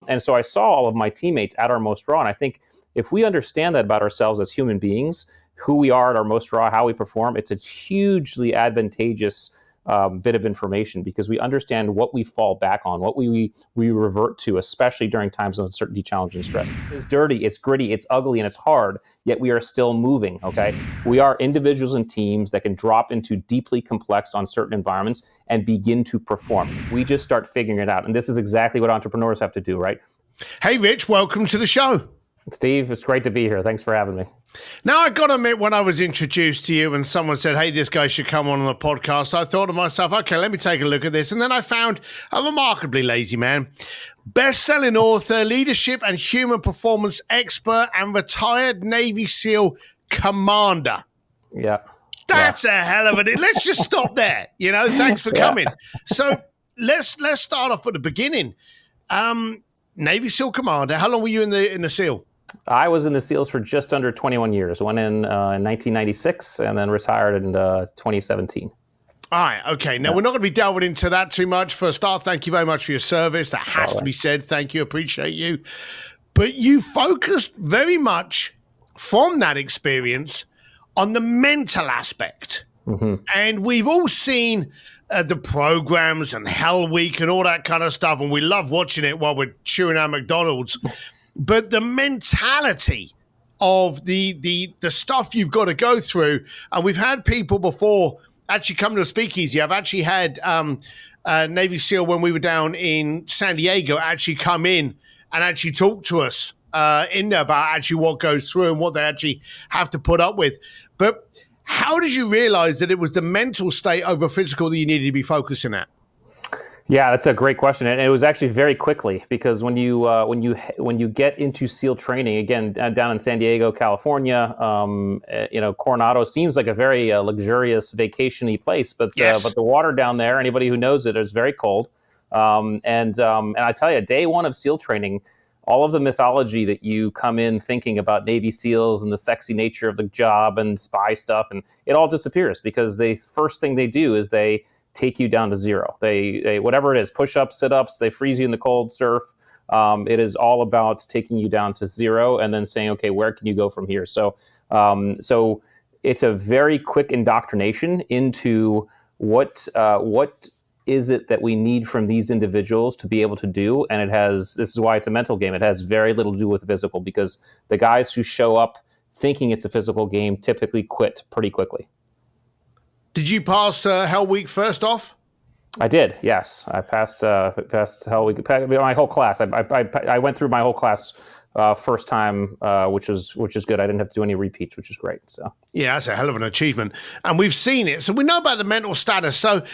And so I saw all of my teammates at our most raw. And I think if we understand that about ourselves as human beings, who we are at our most raw, how we perform, it's a hugely advantageous bit of information, because we understand what we fall back on, what we revert to, especially during times of uncertainty, challenge, and stress. It's dirty, it's gritty, it's ugly, and it's hard, yet we are still moving, okay? We are individuals and teams that can drop into deeply complex, uncertain environments and begin to perform. We just start figuring it out. And this is exactly what entrepreneurs have to do, right? Hey, Rich, welcome to the show. Steve, it's great to be here. Thanks for having me. Now, I got to admit, when I was introduced to you and someone said, hey, this guy should come on the podcast, I thought to myself, okay, let me take a look at this. And then I found a remarkably lazy man, best-selling author, leadership and human performance expert, and retired Navy SEAL commander. Yeah. That's a hell of it. Let's just stop there. Thanks for coming. So let's start off at the beginning. Navy SEAL commander, how long were you in the SEAL? I was in the SEALs for just under 21 years. Went in 1996 and then retired in 2017. All right. Okay. Now, we're not going to be delving into that too much. For a start, thank you very much for your service. That has to be said. Thank you. Appreciate you. But you focused very much from that experience on the mental aspect. Mm-hmm. And we've all seen the programs and Hell Week and all that kind of stuff, and we love watching it while we're chewing our McDonald's. But the mentality of the stuff you've got to go through, and we've had people before actually come to a speakeasy. I've actually had Navy SEAL, when we were down in San Diego, actually come in and actually talk to us in there about actually what goes through and what they actually have to put up with. But how did you realize that it was the mental state over physical that you needed to be focusing at? Yeah, that's a great question, and it was actually very quickly, because when you get into SEAL training, again down in San Diego, California, Coronado seems like a very luxurious vacation-y place, but yes. But the water down there, anybody who knows it, is very cold. And I tell you, day one of SEAL training, all of the mythology that you come in thinking about Navy SEALs and the sexy nature of the job and spy stuff, and it all disappears, because the first thing they do is they take you down to zero. They whatever it is, push-ups, sit-ups, they freeze you in the cold, surf. It is all about taking you down to zero and then saying, okay, where can you go from here? So it's a very quick indoctrination into what is it that we need from these individuals to be able to do. And this is why it's a mental game. It has very little to do with the physical, because the guys who show up thinking it's a physical game typically quit pretty quickly. Did you pass Hell Week first off? I did, yes. I passed Hell Week. My whole class. I went through my whole class first time, which is good. I didn't have to do any repeats, which is great. So yeah, that's a hell of an achievement, and we've seen it. So we know about the mental status. So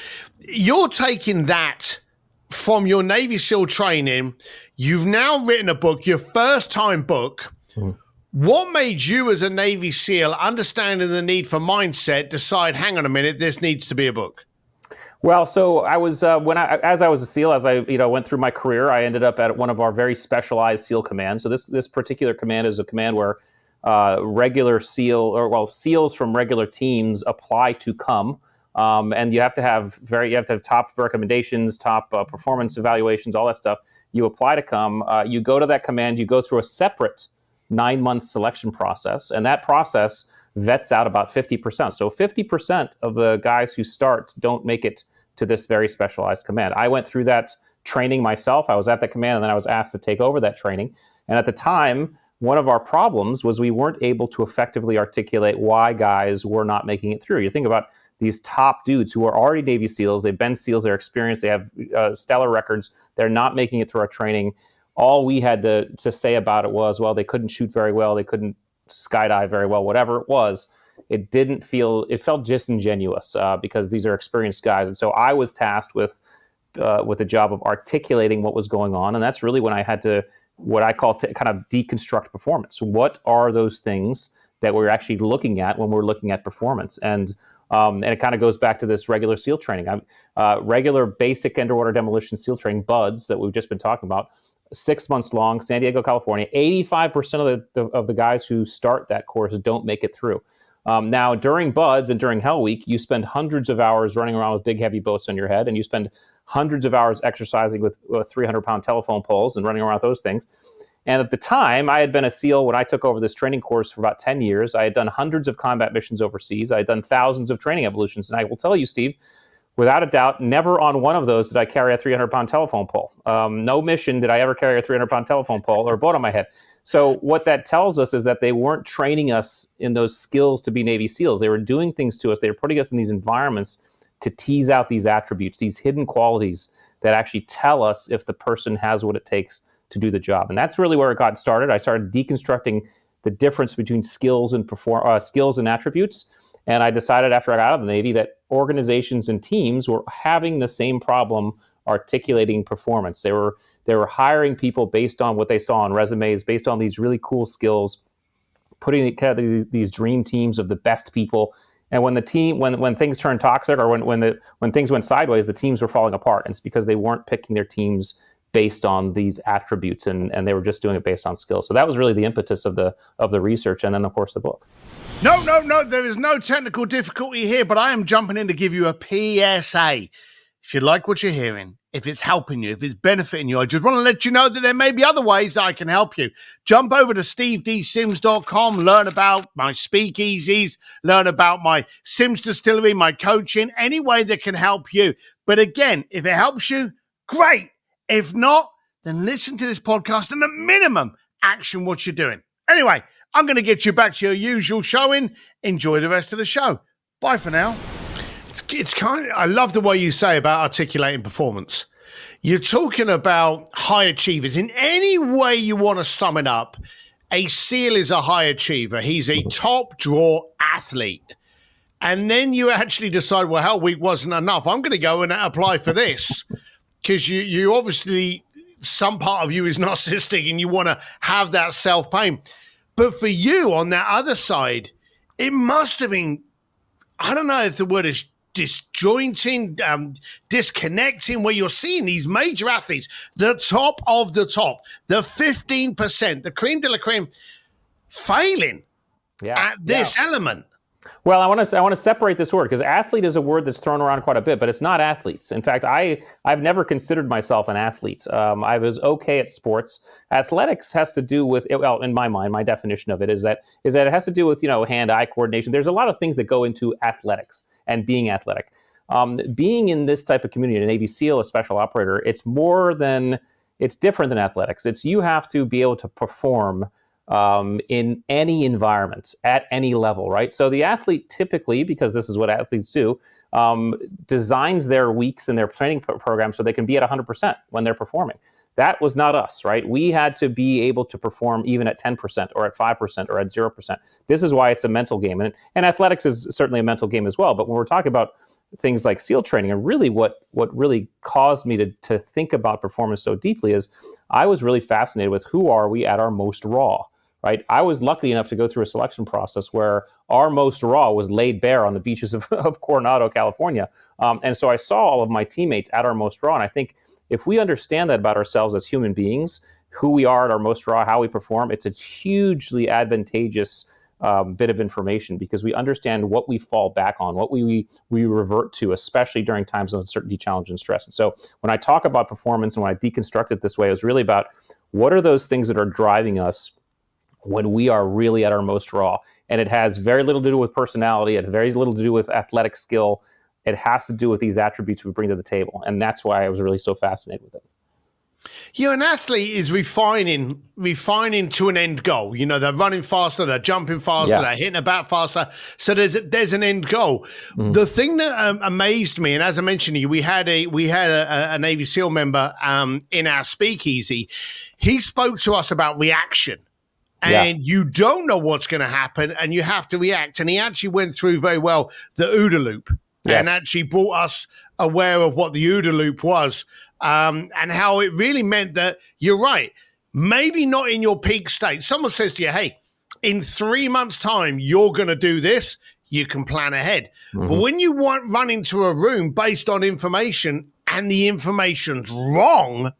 you're taking that from your Navy SEAL training. You've now written a book, your first time book. Mm-hmm. What made you, as a Navy SEAL, understanding the need for mindset, decide, hang on a minute, this needs to be a book? Well, so I was as I was a SEAL, as I went through my career, I ended up at one of our very specialized SEAL commands. So this particular command is a command where regular SEALs from regular teams apply to come, and you have to have top recommendations, top performance evaluations, all that stuff. You apply to come. You go to that command. You go through a separate 9-month selection process, and that process vets out about 50%. So 50% of the guys who start don't make it to this very specialized command. I went through that training myself. I was at the command, and then I was asked to take over that training. And at the time, one of our problems was we weren't able to effectively articulate why guys were not making it through. You think about these top dudes who are already Navy SEALs, they've been SEALs, they're experienced, they have stellar records, they're not making it through our training. All we had to say about it was, well, they couldn't shoot very well, they couldn't skydive very well, whatever it was. It felt disingenuous because these are experienced guys. And so I was tasked with the job of articulating what was going on. And that's really when I had to, what I call kind of deconstruct performance. What are those things that we're actually looking at when we're looking at performance? And it kind of goes back to this regular SEAL training. Regular basic underwater demolition SEAL training, BUDS, that we've just been talking about, 6 months long, San Diego, California. 85% of the guys who start that course don't make it through. Now, during BUDS and during Hell Week, you spend hundreds of hours running around with big, heavy boats on your head, and you spend hundreds of hours exercising with 300-pound telephone poles and running around with those things. And at the time, I had been a SEAL when I took over this training course for about 10 years. I had done hundreds of combat missions overseas. I had done thousands of training evolutions. And I will tell you, Steve, without a doubt, never on one of those did I carry a 300-pound telephone pole. No mission did I ever carry a 300-pound telephone pole or a boat on my head. So what that tells us is that they weren't training us in those skills to be Navy SEALs. They were doing things to us. They were putting us in these environments to tease out these attributes, these hidden qualities that actually tell us if the person has what it takes to do the job. And that's really where it got started. I started deconstructing the difference between skills and skills and attributes. And I decided after I got out of the Navy that organizations and teams were having the same problem articulating performance. They were hiring people based on what they saw on resumes, based on these really cool skills, putting together these dream teams of the best people. And when things turned toxic or when things went sideways, the teams were falling apart. And it's because they weren't picking their teams based on these attributes, and they were just doing it based on skills. So that was really the impetus of the research, and then of course the book. No, there is no technical difficulty here, but I am jumping in to give you a PSA. If you like what you're hearing, if it's helping you, if it's benefiting you, I just want to let you know that there may be other ways that I can help you. Jump over to stevedsims.com, learn about my speakeasies, learn about my Sims distillery, my coaching, any way that can help you. But again, if it helps you, great. If not, then listen to this podcast and at minimum, action what you're doing. Anyway, I'm going to get you back to your usual showing. Enjoy the rest of the show. Bye for now. I love the way you say about articulating performance. You're talking about high achievers. In any way you want to sum it up, a SEAL is a high achiever. He's a top draw athlete. And then you actually decide, well, hell week wasn't enough. I'm going to go and apply for this. Because you obviously, some part of you is narcissistic and you want to have that self-pain. But for you, on that other side, it must have been, I don't know if the word is disjointing, disconnecting, where you're seeing these major athletes, the top of the top, the 15%, the cream de la cream, failing at this element. Well, I want to separate this word because athlete is a word that's thrown around quite a bit, but it's not athletes. In fact, I've never considered myself an athlete. I was okay at sports. Athletics has to do with, well, in my mind, my definition of it is that it has to do with, hand-eye coordination. There's a lot of things that go into athletics and being athletic. Being in this type of community, a Navy SEAL, a special operator, it's different than athletics. It's you have to be able to perform in any environment at any level, right? So the athlete typically, because this is what athletes do, designs their weeks and their training program so they can be at 100% when they're performing. That was not us, right? We had to be able to perform even at 10% or at 5% or at 0%. This is why it's a mental game. And athletics is certainly a mental game as well. But when we're talking about things like SEAL training, and really what really caused me to think about performance so deeply is I was really fascinated with who are we at our most raw. Right? I was lucky enough to go through a selection process where our most raw was laid bare on the beaches of Coronado, California. And so I saw all of my teammates at our most raw. And I think if we understand that about ourselves as human beings, who we are at our most raw, how we perform, it's a hugely advantageous bit of information because we understand what we fall back on, what we revert to, especially during times of uncertainty, challenge, and stress. And so when I talk about performance and when I deconstruct it this way, it was really about what are those things that are driving us when we are really at our most raw. And it has very little to do with personality. It has very little to do with athletic skill. It has to do with these attributes we bring to the table. And that's why I was really so fascinated with it. An athlete is refining to an end goal. They're running faster, they're jumping faster, they're hitting a bat faster. So there's an end goal. Mm-hmm. The thing that amazed me, and as I mentioned to you, we had a Navy SEAL member in our speakeasy. He spoke to us about reaction. And you don't know what's going to happen, and you have to react. And he actually went through very well the OODA loop and actually brought us aware of what the OODA loop was and how it really meant that you're right. Maybe not in your peak state. Someone says to you, hey, in 3 months' time, you're going to do this. You can plan ahead. Mm-hmm. But when you run into a room based on information and the information's wrong,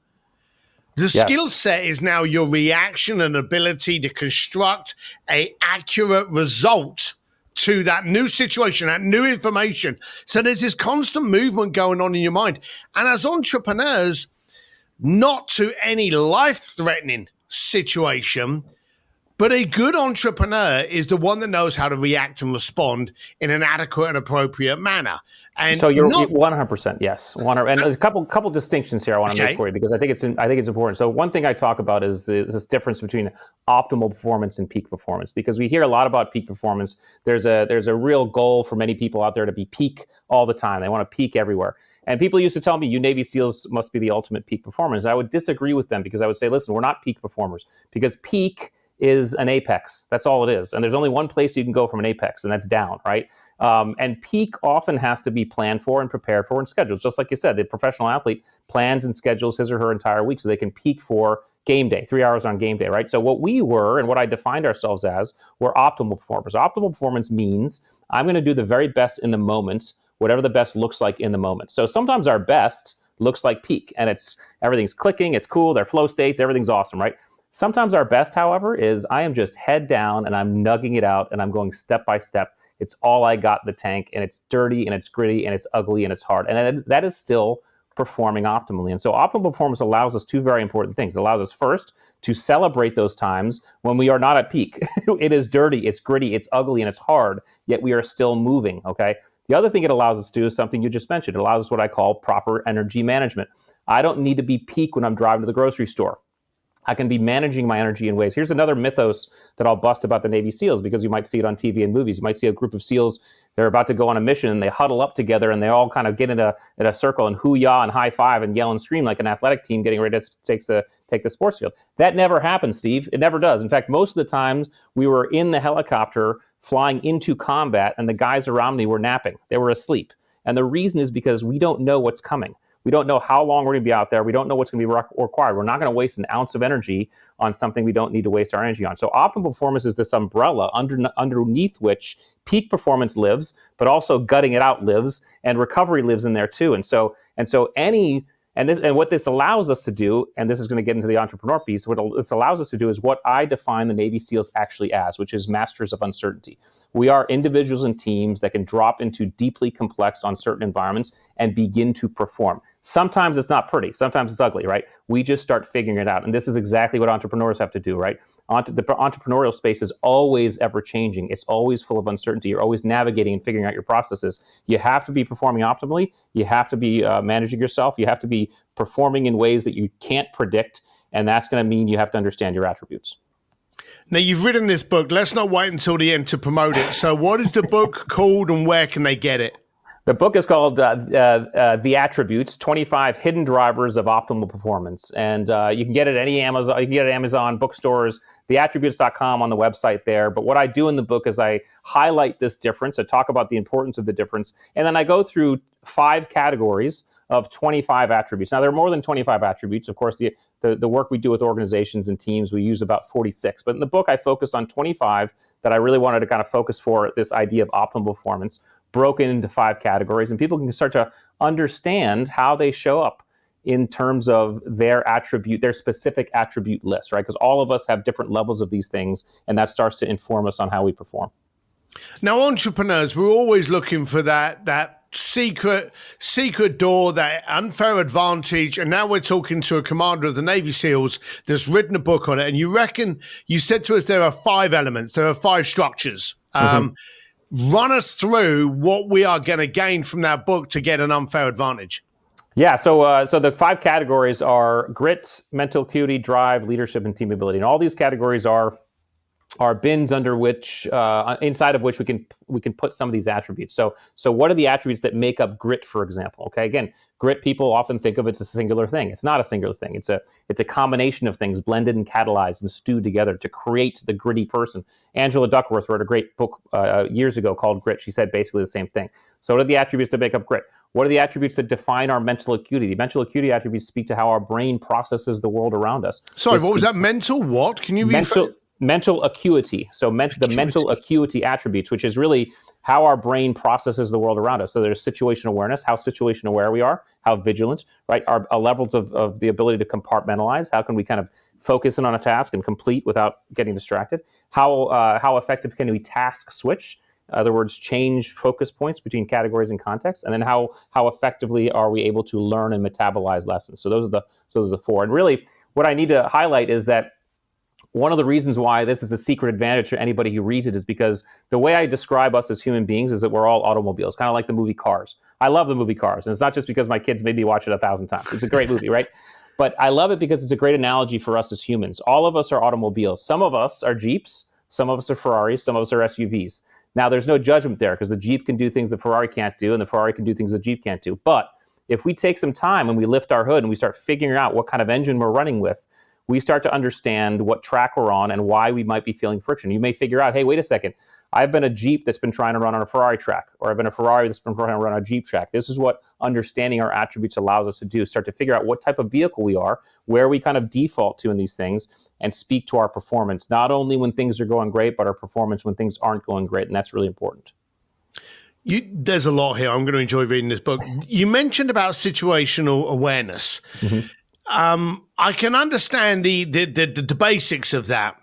the skill set is now your reaction and ability to construct an accurate result to that new situation, that new information. So there's this constant movement going on in your mind. And as entrepreneurs, not to any life-threatening situation, but a good entrepreneur is the one that knows how to react and respond in an adequate and appropriate manner. And so you're 100%, yes. And a couple distinctions here I want to make for you, because I think it's important. So one thing I talk about is this difference between optimal performance and peak performance, because we hear a lot about peak performance. There's a real goal for many people out there to be peak all the time. They want to peak everywhere. And people used to tell me, you Navy SEALs must be the ultimate peak performers. I would disagree with them, because I would say, listen, we're not peak performers, because peak is an apex. That's all it is. And there's only one place you can go from an apex, and that's down, right? And peak often has to be planned for and prepared for and scheduled. Just like you said, the professional athlete plans and schedules his or her entire week so they can peak for game day, 3 hours on game day, right? So what we were, and what I defined ourselves as, were optimal performers. Optimal performance means I'm going to do the very best in the moment, whatever the best looks like in the moment. So sometimes our best looks like peak, and everything's clicking, it's cool, they're flow states, everything's awesome, right? Sometimes our best, however, is I am just head down and I'm nugging it out and I'm going step by step. It's all I got in the tank, and it's dirty and it's gritty and it's ugly and it's hard. And that is still performing optimally. And so optimal performance allows us two very important things. It allows us first to celebrate those times when we are not at peak. It is dirty, it's gritty, it's ugly, and it's hard, yet we are still moving, okay? The other thing it allows us to do is something you just mentioned. It allows us what I call proper energy management. I don't need to be peak when I'm driving to the grocery store. I can be managing my energy in ways. Here's another mythos that I'll bust about the Navy SEALs, because you might see it on TV and movies. You might see a group of SEALs, they're about to go on a mission, and they huddle up together and they all kind of get in a circle and hoo-yah and high-five and yell and scream like an athletic team getting ready to take the sports field. That never happens, Steve. It never does. In fact, most of the times we were in the helicopter flying into combat, and the guys around me were napping. They were asleep. And the reason is because we don't know what's coming. We don't know how long we're going to be out there. We don't know what's going to be required. We're not going to waste an ounce of energy on something we don't need to waste our energy on. So optimal performance is this umbrella underneath which peak performance lives, but also gutting it out lives, and recovery lives in there too. And what this allows us to do, and this is going to get into the entrepreneur piece, what this allows us to do is what I define the Navy SEALs actually as, which is masters of uncertainty. We are individuals and teams that can drop into deeply complex, uncertain environments and begin to perform. Sometimes it's not pretty. Sometimes it's ugly, right? We just start figuring it out. And this is exactly what entrepreneurs have to do, right? The entrepreneurial space is always ever changing. It's always full of uncertainty. You're always navigating and figuring out your processes. You have to be performing optimally. You have to be managing yourself. You have to be performing in ways that you can't predict. And that's going to mean you have to understand your attributes. Now, you've written this book. Let's not wait until the end to promote it. So what is the book called, and where can they get it? The book is called The Attributes, 25 Hidden Drivers of Optimal Performance. And you can get it at any Amazon. You can get it at Amazon, bookstores, theattributes.com on the website there. But what I do in the book is I highlight this difference. I talk about the importance of the difference. And then I go through 5 categories of 25 attributes. Now, there are more than 25 attributes. Of course, the work we do with organizations and teams, we use about 46. But in the book, I focus on 25 that I really wanted to kind of focus for this idea of optimal performance, broken into 5 categories, and people can start to understand how they show up in terms of their specific attribute list, right? Because all of us have different levels of these things, and that starts to inform us on how we perform. Now, entrepreneurs, we're always looking for that secret door, that unfair advantage. And now we're talking to a commander of the Navy SEALs that's written a book on it. And you said to us there are 5 elements, there are 5 structures. Run us through what we are going to gain from that book to get an unfair advantage. Yeah, so the 5 categories are grit, mental acuity, drive, leadership, and team ability. And all these categories are bins under which, inside of which we can put some of these attributes. So what are the attributes that make up grit, for example? Okay, again, grit, people often think of it as a singular thing. It's not a singular thing. It's a combination of things blended and catalyzed and stewed together to create the gritty person. Angela Duckworth wrote a great book years ago called Grit. She said basically the same thing. So what are the attributes that make up grit? What are the attributes that define our mental acuity? The mental acuity attributes speak to how our brain processes the world around us. Sorry, what was that? Mental what? Can you rephrase? Mental acuity. So the mental acuity attributes, which is really how our brain processes the world around us. So there's situational awareness, how situation aware we are, how vigilant, right? Our levels of the ability to compartmentalize. How can we kind of focus in on a task and complete without getting distracted? How effective can we task switch? In other words, change focus points between categories and context, and then how effectively are we able to learn and metabolize lessons. So those are the four. And really, what I need to highlight is that one of the reasons why this is a secret advantage to anybody who reads it is because the way I describe us as human beings is that we're all automobiles, kind of like the movie Cars. I love the movie Cars, and it's not just because my kids made me watch it 1,000 times. It's a great movie, right? But I love it because it's a great analogy for us as humans. All of us are automobiles. Some of us are Jeeps, some of us are Ferraris, some of us are SUVs. Now, there's no judgment there because the Jeep can do things the Ferrari can't do, and the Ferrari can do things the Jeep can't do. But if we take some time and we lift our hood and we start figuring out what kind of engine we're running with, we start to understand what track we're on and why we might be feeling friction. You may figure out, hey, wait a second, I've been a Jeep that's been trying to run on a Ferrari track, or I've been a Ferrari that's been trying to run on a Jeep track. This is what understanding our attributes allows us to do, start to figure out what type of vehicle we are, where we kind of default to in these things, and speak to our performance, not only when things are going great, but our performance when things aren't going great, and that's really important. There's a lot here. I'm going to enjoy reading this book. You mentioned about situational awareness. Mm-hmm. I can understand the basics of that,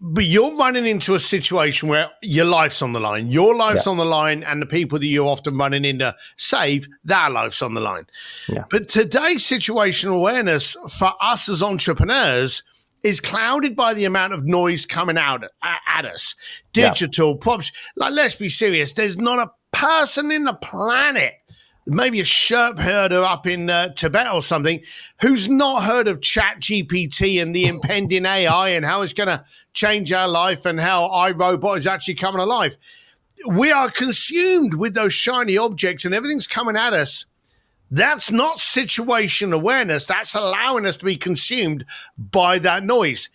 but you're running into a situation where your life's on the line. Your life's on the line, and the people that you're often running into save, their life's on the line. Yeah. But today's situational awareness for us as entrepreneurs is clouded by the amount of noise coming out at us. Digital props. Like, let's be serious. There's not a person in the planet, maybe a Sherp herder up in Tibet or something, who's not heard of ChatGPT and the impending AI and how it's going to change our life and how iRobot is actually coming alive. We are consumed with those shiny objects and everything's coming at us. That's not situation awareness. That's allowing us to be consumed by that noise.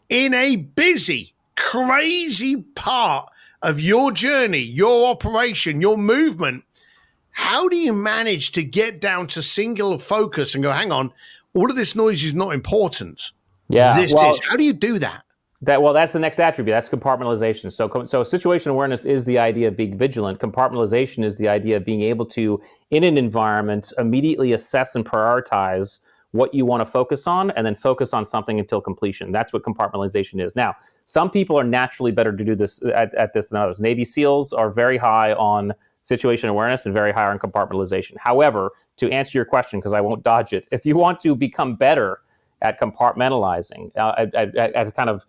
In a busy, crazy part of your journey, your operation, your movement, how do you manage to get down to singular focus and go, hang on, all of this noise is not important? Yeah. This is. How do you do that? That's the next attribute. That's compartmentalization. So situational awareness is the idea of being vigilant. Compartmentalization is the idea of being able to, in an environment, immediately assess and prioritize what you want to focus on and then focus on something until completion. That's what compartmentalization is. Now, some people are naturally better to do this at this than others. Navy SEALs are very high on situational awareness and very high on compartmentalization. However, to answer your question, because I won't dodge it, if you want to become better at compartmentalizing, at kind of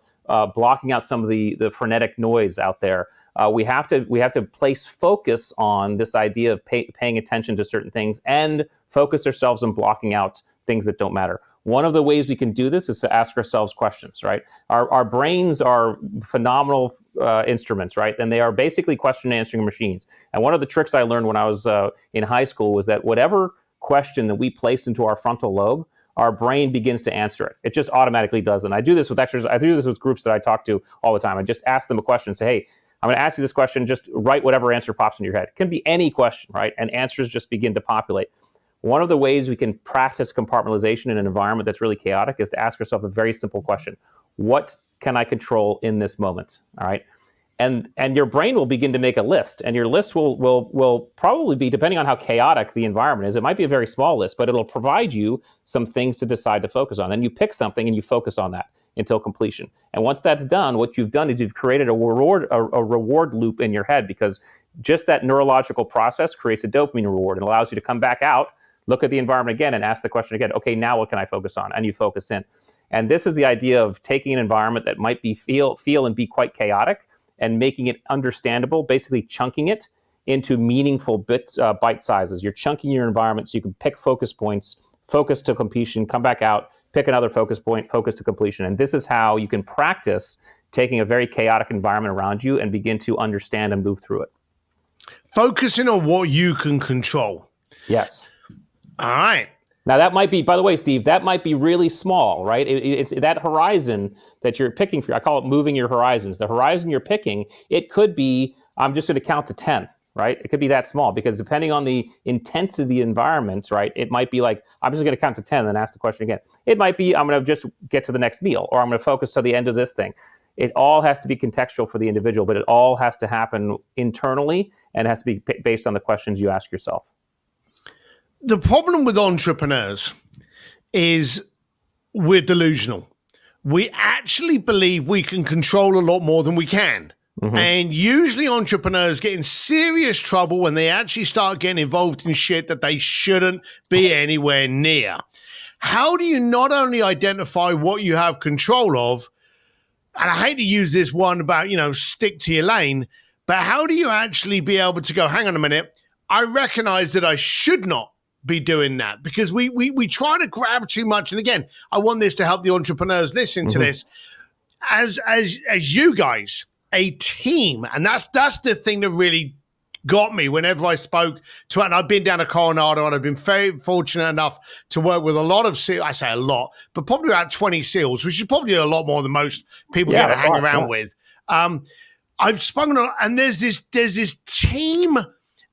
blocking out some of the frenetic noise out there, we have to place focus on this idea of paying attention to certain things and focus ourselves on blocking out things that don't matter. One of the ways we can do this is to ask ourselves questions, right? Our brains are phenomenal instruments, right? And they are basically question answering machines. And one of the tricks I learned when I was in high school was that whatever question that we place into our frontal lobe, our brain begins to answer it. It just automatically does. And I do this with exercises. I do this with groups that I talk to all the time. I just ask them a question and say, hey, I'm going to ask you this question. Just write whatever answer pops in your head. It can be any question, right? And answers just begin to populate. One of the ways we can practice compartmentalization in an environment that's really chaotic is to ask yourself a very simple question. What can I control in this moment? All right. And your brain will begin to make a list, and your list will probably be, depending on how chaotic the environment is, it might be a very small list, but it'll provide you some things to decide to focus on. Then you pick something and you focus on that until completion. And once that's done, what you've done is you've created a reward loop in your head, because just that neurological process creates a dopamine reward and allows you to come back out, look at the environment again, and ask the question again, okay, now what can I focus on? And you focus in. And this is the idea of taking an environment that might be feel and be quite chaotic and making it understandable, basically chunking it into meaningful bite sizes. You're chunking your environment so you can pick focus points, focus to completion, come back out, pick another focus point, focus to completion. And this is how you can practice taking a very chaotic environment around you and begin to understand and move through it. Focusing on what you can control. Yes. All right. Now, that might be, by the way, Steve, that might be really small, right? It's that horizon that you're picking for. I call it moving your horizons. The horizon you're picking, it could be, I'm just going to count to 10, right? It could be that small, because depending on the intensity of the environment, right, it might be like, I'm just going to count to 10 and then ask the question again. It might be, I'm going to just get to the next meal, or I'm going to focus to the end of this thing. It all has to be contextual for the individual, but it all has to happen internally and has to be based on the questions you ask yourself. The problem with entrepreneurs is we're delusional. We actually believe we can control a lot more than we can. And usually entrepreneurs get in serious trouble when they actually start getting involved in shit that they shouldn't be anywhere near. How do you not only identify what you have control of, and I hate to use this one about, stick to your lane, but how do you actually be able to go, hang on a minute, I recognize that I should not be doing that, because we try to grab too much. And again, I want this to help the entrepreneurs listening to this. As you guys, a team, and that's the thing that really got me whenever I spoke to, and I've been down to Coronado, and I've been very fortunate enough to work with a lot of SEALs. I say a lot, but probably about 20 SEALs, which is probably a lot more than most people get to hang around with. I've spoken, and there's this team.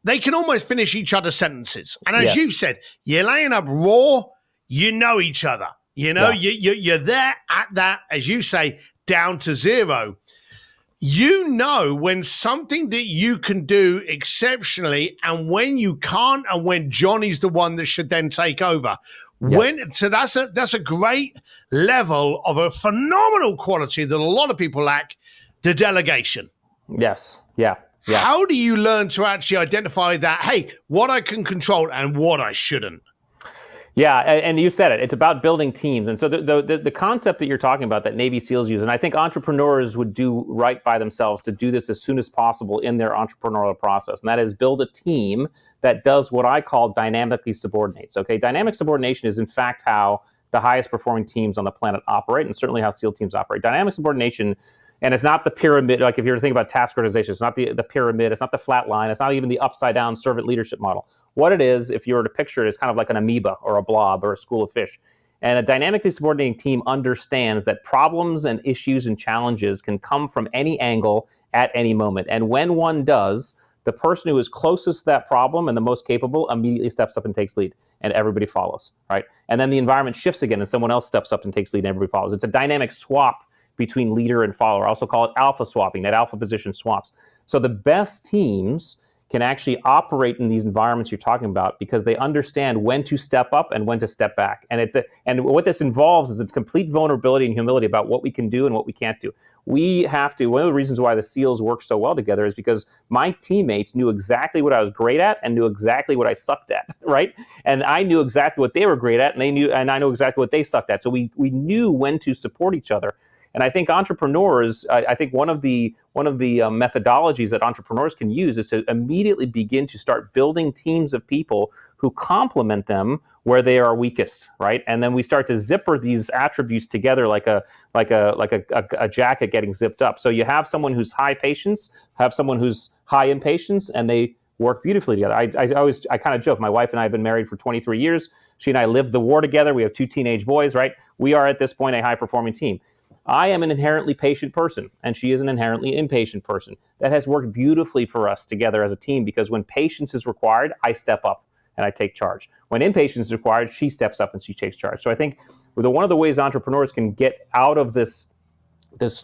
They can almost finish each other's sentences. And as you said, you're laying up raw, you know each other. You're there at that, as you say, down to zero. You know when something that you can do exceptionally and when you can't, and when Johnny's the one that should then take over. So that's a great level of a phenomenal quality that a lot of people lack, the delegation. Yes. Yeah. How do you learn to actually identify that, hey, what I can control and what I shouldn't? Yeah, and you said it. It's about building teams. And so the concept that you're talking about that Navy SEALs use, and I think entrepreneurs would do right by themselves to do this as soon as possible in their entrepreneurial process, and that is build a team that does what I call dynamically subordinates. Okay, dynamic subordination is in fact how the highest performing teams on the planet operate, and certainly how SEAL teams operate. Dynamic subordination, and it's not the pyramid, like if you're thinking about task organization, it's not the pyramid, it's not the flat line, it's not even the upside down servant leadership model. What it is, if you were to picture it, is kind of like an amoeba or a blob or a school of fish. And a dynamically subordinating team understands that problems and issues and challenges can come from any angle at any moment. And when one does, the person who is closest to that problem and the most capable immediately steps up and takes lead, and everybody follows, right? And then the environment shifts again and someone else steps up and takes lead and everybody follows. It's a dynamic swap between leader and follower. I also call it alpha swapping, that alpha position swaps. So the best teams can actually operate in these environments you're talking about because they understand when to step up and when to step back. And what this involves is a complete vulnerability and humility about what we can do and what we can't do. We have to, one of the reasons why the SEALs work so well together is because my teammates knew exactly what I was great at and knew exactly what I sucked at, right? And I knew exactly what they were great at, and I knew exactly what they sucked at. So we knew when to support each other. And I think entrepreneurs, I think one of the methodologies that entrepreneurs can use is to immediately begin to start building teams of people who complement them where they are weakest, right? And then we start to zipper these attributes together like a jacket getting zipped up. So you have someone who's high patience, have someone who's high impatience, and they work beautifully together. I kind of joke. My wife and I have been married for 23 years. She and I lived the war together. We have 2 teenage boys, right? We are at this point a high-performing team. I am an inherently patient person, and she is an inherently impatient person. That has worked beautifully for us together as a team because when patience is required, I step up and I take charge. When impatience is required, she steps up and she takes charge. So I think one of the ways entrepreneurs can get out of this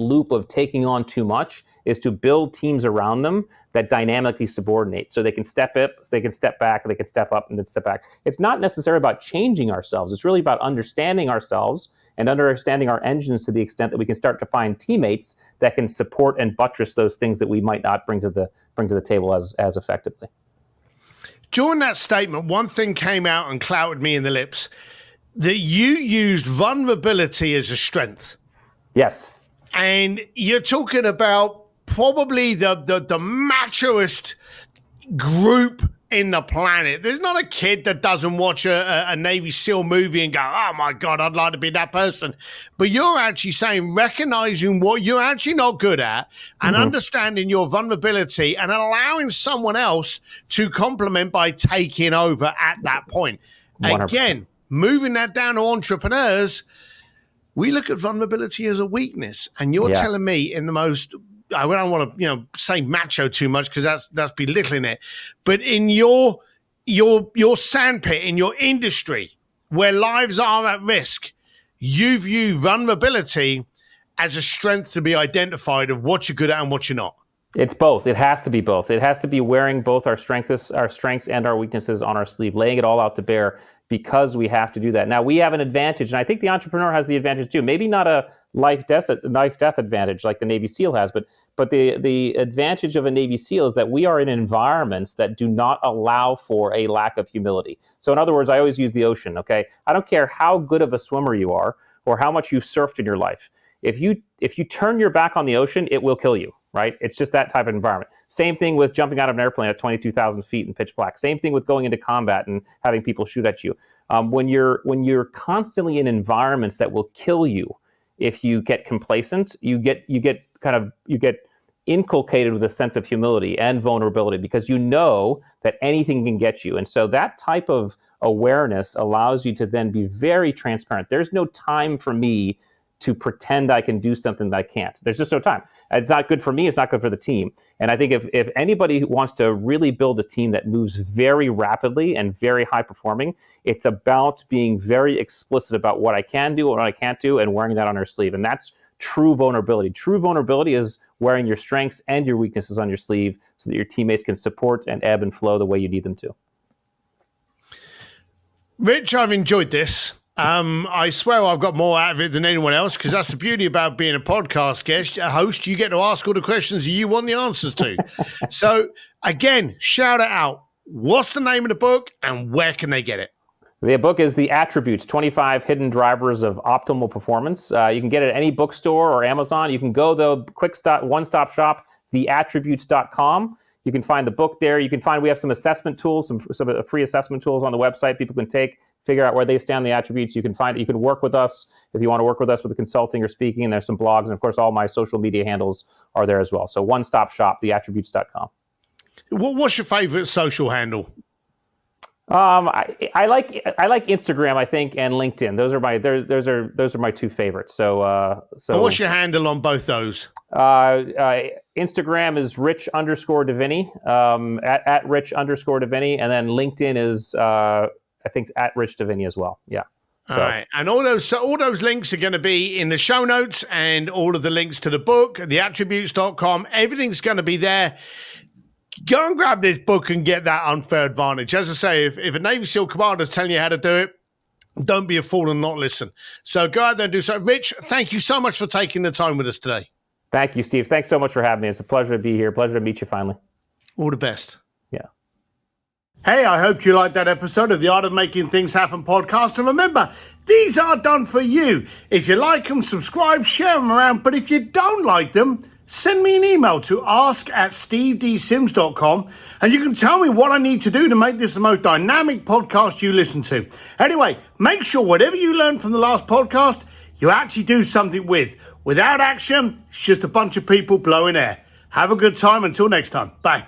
loop of taking on too much is to build teams around them that dynamically subordinate. So they can step up, they can step back, they can step up and then step back. It's not necessarily about changing ourselves. It's really about understanding ourselves and understanding our engines to the extent that we can start to find teammates that can support and buttress those things that we might not bring to the table as effectively. During that statement, one thing came out and clouted me in the lips, that you used vulnerability as a strength. Yes. And you're talking about probably the machoest group in the planet. There's not a kid that doesn't watch a Navy SEAL movie and go, oh my God, I'd like to be that person. But you're actually saying, recognizing what you're actually not good at and understanding your vulnerability and allowing someone else to complement by taking over at that point. 100%. Again, moving that down to entrepreneurs, we look at vulnerability as a weakness. And you're telling me in the most, I don't want to, say macho too much because that's belittling it. But in your sandpit, in your industry, where lives are at risk, you view vulnerability as a strength to be identified of what you're good at and what you're not. It's both. It has to be both. It has to be wearing both our strengths and our weaknesses on our sleeve, laying it all out to bear, because we have to do that. Now, we have an advantage, and I think the entrepreneur has the advantage too. Maybe not a life-death advantage like the Navy SEAL has, but the advantage of a Navy SEAL is that we are in environments that do not allow for a lack of humility. So in other words, I always use the ocean, okay? I don't care how good of a swimmer you are or how much you've surfed in your life. If you turn your back on the ocean, it will kill you, right? It's just that type of environment. Same thing with jumping out of an airplane at 22,000 feet in pitch black. Same thing with going into combat and having people shoot at you. When you're constantly in environments that will kill you, if you get complacent, you get inculcated with a sense of humility and vulnerability, because you know that anything can get you. And so that type of awareness allows you to then be very transparent. There's no time for me to pretend I can do something that I can't. There's just no time. It's not good for me. It's not good for the team. And I think if anybody who wants to really build a team that moves very rapidly and very high performing, it's about being very explicit about what I can do and what I can't do and wearing that on our sleeve. And that's true vulnerability. True vulnerability is wearing your strengths and your weaknesses on your sleeve so that your teammates can support and ebb and flow the way you need them to. Rich, I've enjoyed this. I swear I've got more out of it than anyone else, because that's the beauty about being a podcast guest, a host. You get to ask all the questions you want the answers to. So again, shout it out. What's the name of the book and where can they get it? The book is The Attributes, 25 Hidden Drivers of Optimal Performance. You can get it at any bookstore or Amazon. You can go, though, one-stop shop, theattributes.com. You can find the book there. We have some assessment tools, some free assessment tools on the website people can take, figure out where they stand, the attributes. You can work with us if you want to work with us with the consulting or speaking. And there's some blogs. And of course, all my social media handles are there as well. So one-stop shop, theattributes.com. What's your favorite social handle? I like Instagram, I think, and LinkedIn. Those are my two favorites. So what's your handle on both those? Instagram is Rich_Diviney, at Rich_Diviney, and then LinkedIn is I think at Rich Diviney as well. Yeah. So. All right. And all those links are going to be in the show notes, and all of the links to the book, theattributes.com, everything's going to be there. Go and grab this book and get that unfair advantage. As I say, if a Navy SEAL commander is telling you how to do it, don't be a fool and not listen. So go out there and do so. Rich, thank you so much for taking the time with us today. Thank you, Steve. Thanks so much for having me. It's a pleasure to be here. Pleasure to meet you finally. All the best. Yeah. Hey, I hope you liked that episode of the Art of Making Things Happen podcast. And remember, these are done for you. If you like them, subscribe, share them around. But if you don't like them, send me an email to ask@stevedsims.com, and you can tell me what I need to do to make this the most dynamic podcast you listen to. Anyway, make sure whatever you learned from the last podcast, you actually do something with. Without action, it's just a bunch of people blowing air. Have a good time. Until next time. Bye.